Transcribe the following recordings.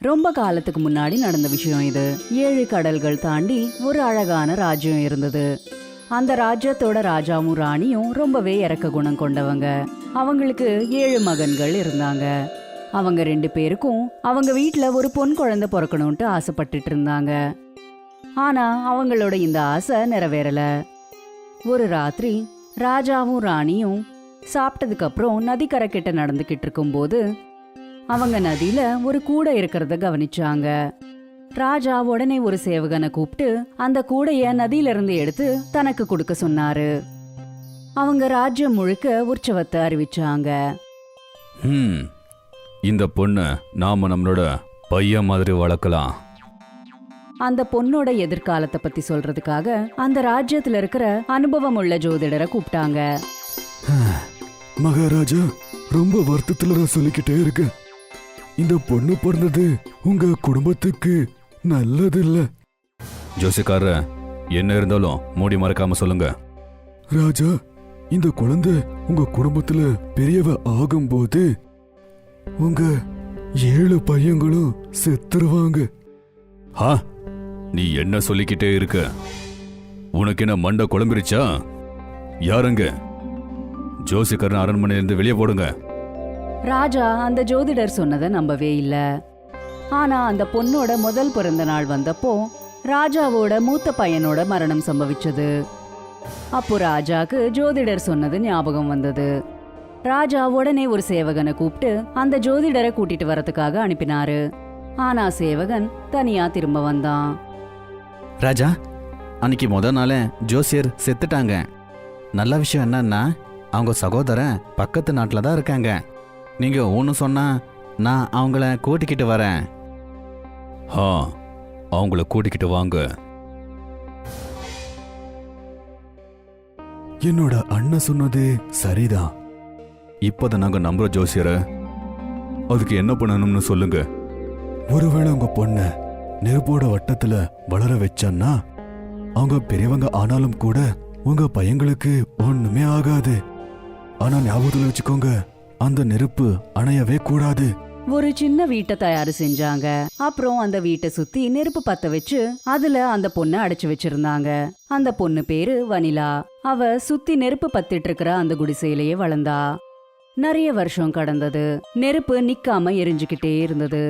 ரொம்ப காலத்துக்கு முன்னாடி நடந்த விஷயம் இது. 7 கடல்கள் தாண்டி ஒரு அழகான ராஜ்யம் இருந்தது. அந்த ராஜ்யத்தோட ராஜாவும் ராணியும் ரொம்பவே இரக்க குணம் கொண்டவங்க. அவங்களுக்கு 7 மகன்கள் இருந்தாங்க. அவங்க 2 பேருக்கும் அவங்க வீட்டுல ஒரு பொன் குழந்தை பிறக்கணும்ட்டு ஆசைப்பட்டுட்டு இருந்தாங்க. ஆனா அவங்களோட இந்த ஆசை நிறைவேறல. ஒரு ராத்திரி ராஜாவும் ராணியும் சாப்பிட்டதுக்கு அப்புறம் நதிக்கரை கிட்ட நடந்துகிட்டு இருக்கும்போது அவங்க நதியில ஒரு கூடை இருக்கிறத கவனிச்சாங்க. ராஜா உடனே ஒரு சேவகனை கூப்பிட்டு அந்த கூடைய நதியில இருந்து எடுத்து தனக்கு கொடுக்க சொன்னாரு. அவங்க ராஜ்யம் முழுக்க உற்சவத்தை அறிவிச்சாங்க. இந்த பொண்ணு நாம நம்மளோட பையன் மாதிரி வளர்க்கலாம். அந்த பொண்ணோட எதிர்காலத்தை பத்தி சொல்றதுக்காக அந்த ராஜ்யத்துல இருக்கிற அனுபவம் உள்ள ஜோதிடரை கூப்பிட்டாங்க. மகாராஜா, ரொம்ப வருத்தத்துல நான் சொல்லிக்கிட்டே இருக்கேன். இந்த பொண்ணு பிறந்தது உங்க குடும்பத்துக்கு நல்லது இல்ல. ஜோசிக்கார, என்ன இருந்தாலும் மூடி மறைக்காம சொல்லுங்க. ராஜா, இந்த குழந்தை உங்க குடும்பத்துல பெரியவ ஆகும்போது உங்க 7 பையங்களும் செத்துருவாங்க. நீ என்ன சொல்லிக்கிட்டே இருக்க? உனக்கு என்ன மண்டை குழம்பிருச்சா? யாருங்க? ஜோசிக்காரன் அரண்மனையிலிருந்து வெளியே போடுங்க. ராஜா அந்த ஜோதிடர் சொன்னதை நம்பவே இல்ல. ஆனா அந்த பொண்ணோட முதல் பிறந்த நாள் வந்தப்போ ராஜாவோட மூத்த பையனோட மரணம் சம்பவிச்சது. அப்போ ராஜாக்கு ஜோதிடர் சொன்னது ஞாபகம் வந்தது. ராஜா உடனே ஒரு சேவகனை கூப்பிட்டு அந்த ஜோதிடரை கூட்டிட்டு வரதுக்காக அனுப்பினாரு. ஆனா சேவகன் தனியா திரும்ப வந்தான். ராஜா, அன்னைக்கு முதல் நாளே ஜோசியர் செத்துட்டாங்க. நல்ல விஷயம் என்னன்னா அவங்க சகோதரன் பக்கத்து நாட்டில் தான் இருக்காங்க. நீங்க ஒன்று சொன்னா நான் அவங்கள கூட்டிக்கிட்டு வரேன். அவங்கள கூட்டிக்கிட்டு வாங்க. என்னோட அண்ணன் சொன்னது சரிதான். இப்போதான் நாங்க நம்புற ஜோசியர. அதுக்கு என்ன பண்ணணும்னு சொல்லுங்க. ஒருவேளை உங்க பொண்ண நெருப்போட வட்டத்துல வளர வச்சன்னா அவங்க பெரியவங்க ஆனாலும் கூட உங்க பையங்களுக்கு ஒண்ணுமே ஆகாது. ஆனா ஞாபகத்துல வச்சுக்கோங்க, அந்த நெருப்பு அணையவே கூடாது. ஒரு சின்ன வீட்டை தயாரு செஞ்சாங்க. அப்புறம் அந்த வீட்டை சுத்தி நெருப்பு பத்த வச்சு அதுல அந்த பொண்ணை அடைச்சு வச்சிருந்தாங்க. அந்த பொண்ணு பேரு வனிலா. அவ சுத்தி நெருப்பு பத்திட்டு இருக்கிற அந்த குடிசையிலேயே வளர்ந்தா. நிறைய வருஷம் கடந்தது. நெருப்பு நிக்காம எரிஞ்சுக்கிட்டே இருந்தது.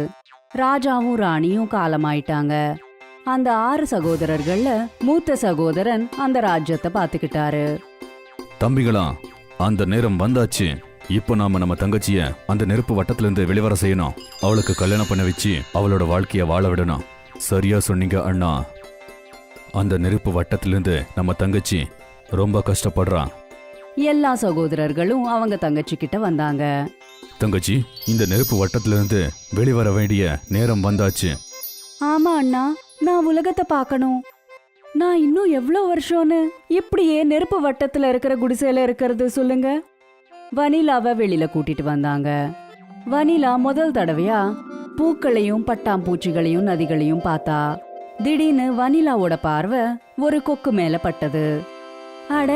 ராஜாவும் ராணியும் காலமாயிட்டாங்க. அந்த 6 சகோதரர்கள்ல மூத்த சகோதரன் அந்த ராஜ்யத்தை பாத்துக்கிட்டாரு. தம்பிகளா, அந்த நேரம் வந்தாச்சு. இப்போ நாம நம்ம தங்கச்சிய அந்த நெருப்பு வட்டத்துல இருந்து வெளிவர செய்யணும். அவளுக்கு கல்யாணம் பண்ண வச்சு அவளோட வாழ்க்கைய வாழ விடணும். சரியா சொன்னீங்க அண்ணா. அந்த நெருப்பு வட்டத்திலிருந்து நம்ம தங்கச்சி ரொம்ப கஷ்டப்படுறான். எல்லா சகோதரர்களும் அவங்க தங்கச்சி கிட்ட வந்தாங்க. தங்கச்சி, இந்த நெருப்பு வட்டத்திலிருந்து வெளிவர வேண்டிய நேரம் வந்தாச்சு. ஆமா அண்ணா, நான் உலகத்தை பார்க்கணும். நான் இன்னும் எவ்வளவு வருஷம்னு இப்படியே நெருப்பு வட்டத்துல இருக்கிற குடிசையில இருக்கிறது சொல்லுங்க. வனிலாவை வெளியில கூட்டிட்டு வந்தாங்க. வனிலா முதல் தடவையா பூக்களையும் பட்டாம்பூச்சிகளையும் நதிகளையும் பார்த்தா. திடீர்னு வனிலாவோட பார்வை ஒரு கொக்கு மேல பட்டது. அட,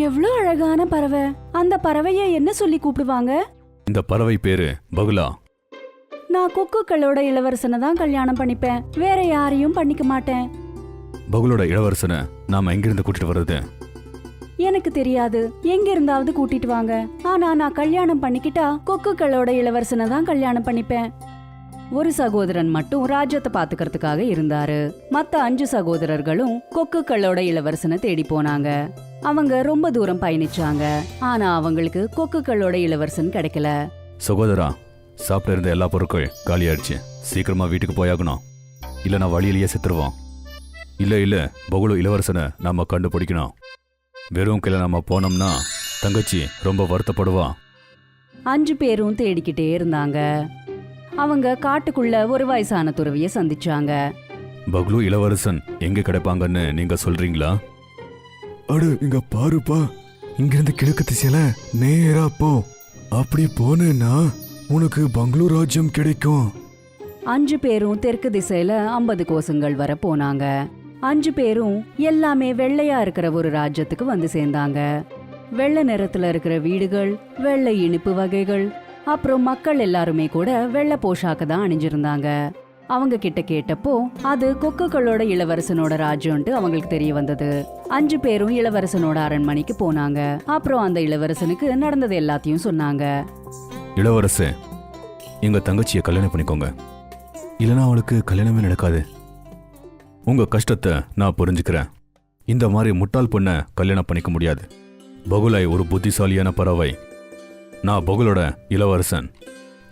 எவ்வளவு அழகான பறவை! அந்த பறவைய என்ன சொல்லி கூப்பிடுவாங்க? இந்த பறவை பேரு பகுலா. நான் கொக்குகளோட இளவரசனை தான் கல்யாணம் பண்ணிப்பேன். வேற யாரையும் பண்ணிக்க மாட்டேன். பகுலோட இளவரசனை நாம எங்கிருந்து கூட்டிட்டு வர்றது? எனக்கு தெரியாது. எங்க இருந்தாவது கூட்டிட்டு வாங்க. ஆனா நான் கல்யாணம் பண்ணிக்கிட்டா கொக்குகளோட இளவரசனை தான் கல்யாணம் பண்ணிப்பேன். ஒரு சகோதரன் மட்டும் ராஜ்யத்தை பாத்துக்கிறதுக்காக இருந்தாரு. மத்த 5 சகோதரர்களும் கொக்குகளோட இளவரசனை தேடி போனாங்க. அவங்க ரொம்ப தூரம் பயணிச்சாங்க. ஆனா அவங்களுக்கு கொக்குகளோட இளவரசன் கிடைக்கல. சகோதரா, சாப்பிட்ட இருந்த எல்லா பொருட்கள் காலியாயிடுச்சு. சீக்கிரமா வீட்டுக்கு போயாகணும். இல்ல நான் வழியிலேயே செத்துருவோம். இல்ல பகுலு இளவரசனை நாம கண்டுபிடிக்கணும். வெறும் கையில நாம போனோம்னா தங்கச்சி ரொம்ப வருத்தப்படுவா. 5 பேரும் தேடிக்கிட்டே இருந்தாங்க. அவங்க காட்டுக்குள்ள ஒரு வயசான துறவிய சந்திச்சாங்க. பகுலு இளவரசன் எங்க கிடைப்பாங்கன்னு நீங்க சொல்றீங்களா? அடு, இங்க பாருப்பா. இங்கிருந்து கிழக்கு திசையில நேரா போ. அப்படி போனேன்னா உனக்கு பங்களூர் ராஜ்யம் கிடைக்கும். 5 பேரும் தெற்கு திசையில 50 கோசங்கள் வர போனாங்க. 5 பேரும் எல்லாமே வெள்ளையா இருக்கிற ஒரு ராஜ்யத்துக்கு வந்து சேர்ந்தாங்க. வெள்ளை நிறத்துல இருக்கிற வீடுகள், வெள்ளை இனிப்பு வகைகள், அப்புறம் மக்கள் எல்லாருமே கூட வெள்ளை போஷாக்கு தான் அணிஞ்சிருந்தாங்க. அவங்க கிட்ட கேட்டப்போ அது கொக்குகளோட இளவரசனோட ராஜ்யம்ட்டு அவங்களுக்கு தெரிய வந்தது. 5 பேரும் இளவரசனோட அரண்மனைக்கு போனாங்க. அப்புறம் அந்த இளவரசனுக்கு நடந்தது எல்லாத்தையும் சொன்னாங்க. இளவரசே, எங்க தங்கச்சியை கல்யாணம் பண்ணிக்கோங்க, இல்லைன்னா அவளுக்கு கல்யாணமே நடக்காது. உங்க கஷ்டத்தை நான் புரிஞ்சுக்கிறேன். இந்த மாதிரி முட்டாள் பொண்ணை கல்யாணம் பண்ணிக்க முடியாது. பகுலாய் ஒரு புத்திசாலியான பறவை. நான் பகுலோட இளவரசன்.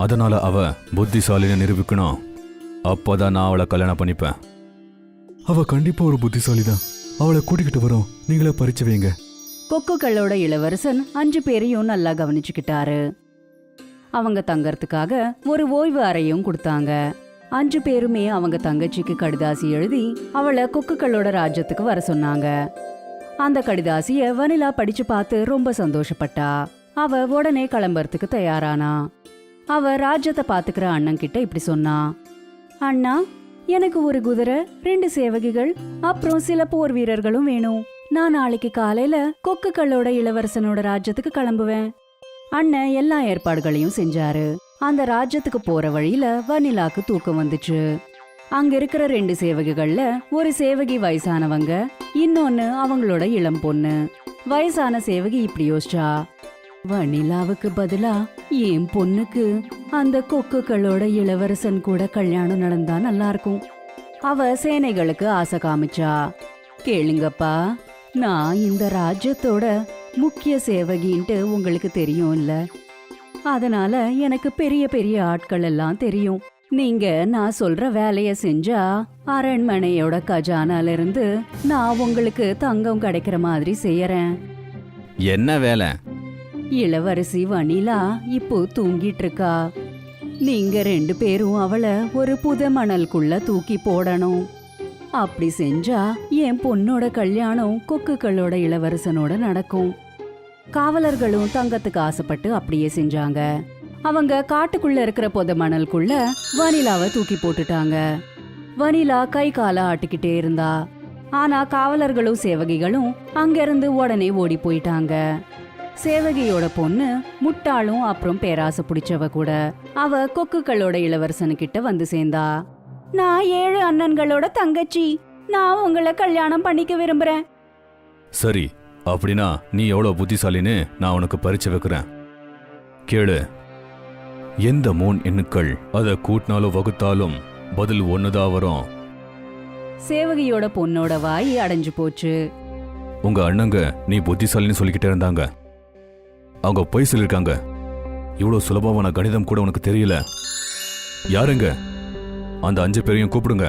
அதனால அவ புத்திசாலின்னு நிரூபிக்கணும். அப்போதான் நான் அவளை கல்யாணம் பண்ணிப்பேன். அவ கண்டிப்பா ஒரு புத்திசாலி தான். அவளை கூட்டிக்கிட்டு வரோம், நீங்களே பறிச்சு வைங்க. கொக்குகளோட இளவரசன் 5 பேரையும் நல்லா கவனிச்சுக்கிட்டாரு. அவங்க தங்கறதுக்காக ஒரு ஓய்வு அறையும் கொடுத்தாங்க. 5 பேருமே அவங்க தங்கச்சிக்கு கடிதாசி எழுதி அவளை கொக்குகளோட ராஜ்யத்துக்கு வர சொன்னாங்க. அந்த கடிதாசிய வனிலா படிச்சு பார்த்து ரொம்ப சந்தோஷப்பட்டா. அவ உடனே கிளம்புறதுக்கு தயாரானா. அவ ராஜ்யத்தை பாத்துக்கிற அண்ணன் கிட்ட இப்படி சொன்னா, அண்ணா, எனக்கு ஒரு குதிரை, 2 சேவகிகள், அப்புறம் சில போர் வீரர்களும் வேணும். நான் நாளைக்கு காலையில கொக்குகளோட இளவரசனோட ராஜ்யத்துக்கு கிளம்புவேன். அண்ணன் எல்லா ஏற்பாடுகளையும் செஞ்சாரு. அந்த ராஜ்யத்துக்கு போற வழியில வனிலாக்கு தூக்கம் வந்துச்சு. அங்க இருக்கிற 2 சேவகிகள்ல ஒரு சேவகி வயசானவங்க, இன்னொன்னு அவங்களோட இளம் பொண்ணு. வயசான சேவகி இப்படி யோசிச்சா, வனிலாவுக்கு பதிலா என் பொண்ணுக்கு அந்த கொக்குகளோட இளவரசன் கூட கல்யாணம் நடந்தா நல்லா இருக்கும். அவ சேனைகளுக்கு ஆசை காமிச்சா, கேளுங்கப்பா, நான் இந்த ராஜ்யத்தோட முக்கிய சேவகின்ட்டு உங்களுக்கு தெரியும் இல்ல? அதனால எனக்கு பெரிய பெரிய ஆட்கள் எல்லாம் தெரியும். நீங்க நான் சொல்ற வேலைய செஞ்சா அரண்மனையோட கஜானால இருந்து நான் உங்களுக்கு தங்கம் கிடைக்கிற மாதிரி செய்யறேன். என்ன வேலை? இளவரசி வனிலா இப்போ தூங்கிட்டு இருக்கா. நீங்க 2 பேரும் அவளை ஒரு புத மணலுக்குள்ள தூக்கி போடணும். அப்படி செஞ்சா என் பொண்ணோட கல்யாணம் கொக்குகளோட இளவரசனோட நடக்கும். காவலர்களும் தங்கத்துக்கு ஆசைப்பட்டு அப்படியே செஞ்சாங்க. அவங்க காட்டுக்குள்ள இருக்கிற புத மணலுக்குள்ள வனிலாவை தூக்கி போட்டுட்டாங்க. வனிலா கை கால ஆட்டிக்கிட்டே இருந்தா. ஆனா காவலர்களும் சேவகிகளும் அங்கிருந்து உடனே ஓடி போயிட்டாங்க. சேவகியோட பொண்ணு முட்டாளும் அப்புறம் பேராசை பிடிச்சவ கூட. அவ கொக்குகளோட இளவரசனுக்கிட்ட வந்து சேர்ந்தா. நான் 7 அண்ணன்களோட தங்கச்சி. நான் உங்களை கல்யாணம் பண்ணிக்க விரும்புறேன். சரி, அப்படின்னா நீ எவ்வளவு புத்திசாலின்னு நான் உனக்கு பரிச்சை வைக்கிறேன். கேளு, எந்த 3 எண்ணுக்கள் அதை கூட்டினாலும் வகுத்தாலும் பதில் ஒண்ணுதான் வரும். சேவகியோட பொண்ணோட வாய் அடைஞ்சு போச்சு. உங்க அண்ணங்க நீ புத்திசாலின்னு சொல்லிக்கிட்டே இருந்தாங்க. அவங்க பொய் சொல்லிருக்காங்க. இவ்வளவு சுலபமான கணிதம் கூட உனக்கு தெரியல. யாருங்க? அந்த 5 பேரையும் கூப்பிடுங்க.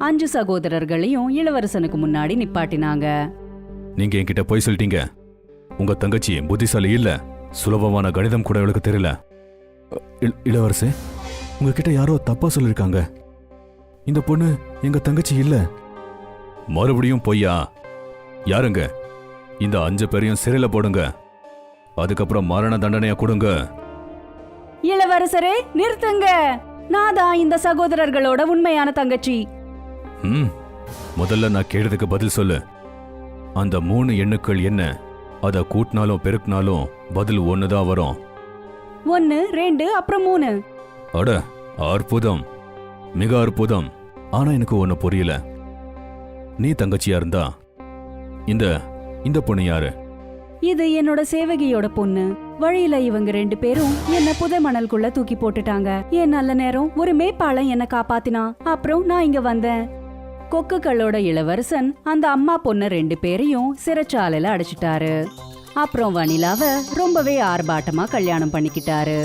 5 சகோதரர்களையும் இளவரசனுக்கு முன்னாடி நிப்பாட்டினாங்க. நீங்க என்கிட்ட பொய் சொல்லிட்டீங்க. உங்க தங்கச்சி புத்திசாலி இல்ல. சுலபமான கணிதம் கூட இவளுக்கு தெரியல. இளவரசே, உங்ககிட்ட யாரோ தப்பா சொல்லிருக்காங்க. இந்த பொண்ணு எங்க தங்கச்சி இல்ல. மறுபடியும் பொய்யா? யாருங்க? இந்த 5 பேரையும் சிறையில போடுங்க. அதுக்கப்புறம் மரண தண்டனையா கொடுங்க. இளவரசரே, நிறுத்துங்க. நான் தான் இந்த சகோதரர்களோட உண்மையான தங்கச்சி. முதல்ல நான் கேட்டதுக்கு பதில் சொல்லு. அந்த 3 எண்ணுக்கள் என்ன? அதை கூட்டினாலும் பெருக்கினாலும் பதில் ஒண்ணுதான் வரும். 1, 2, அப்புறம் 3. அட, அற்புதம், மிக அற்புதம். ஆனா எனக்கு ஒண்ணு புரியல. நீ தங்கச்சியா இருந்தா இந்த பொண்ணு யாரு? இது என்னோட சேவகியோட பொண்ணு. வழியில இவங்க 2 பேரும் என்ன புதை மணலுக்குள்ள தூக்கி போட்டுட்டாங்க. என் நல்ல நேரம் ஒரு மேய்ப்பாளன் என்ன காப்பாத்தினா. அப்புறம் நான் இங்க வந்தேன். கொக்குகளோட இளவரசன் அந்த அம்மா பொண்ணு 2 பேரையும் சிறைச்சாலையில அடைச்சிட்டாரு. அப்புறம் வனிலாவை ரொம்பவே ஆர்ப்பாட்டமா கல்யாணம் பண்ணிக்கிட்டாரு.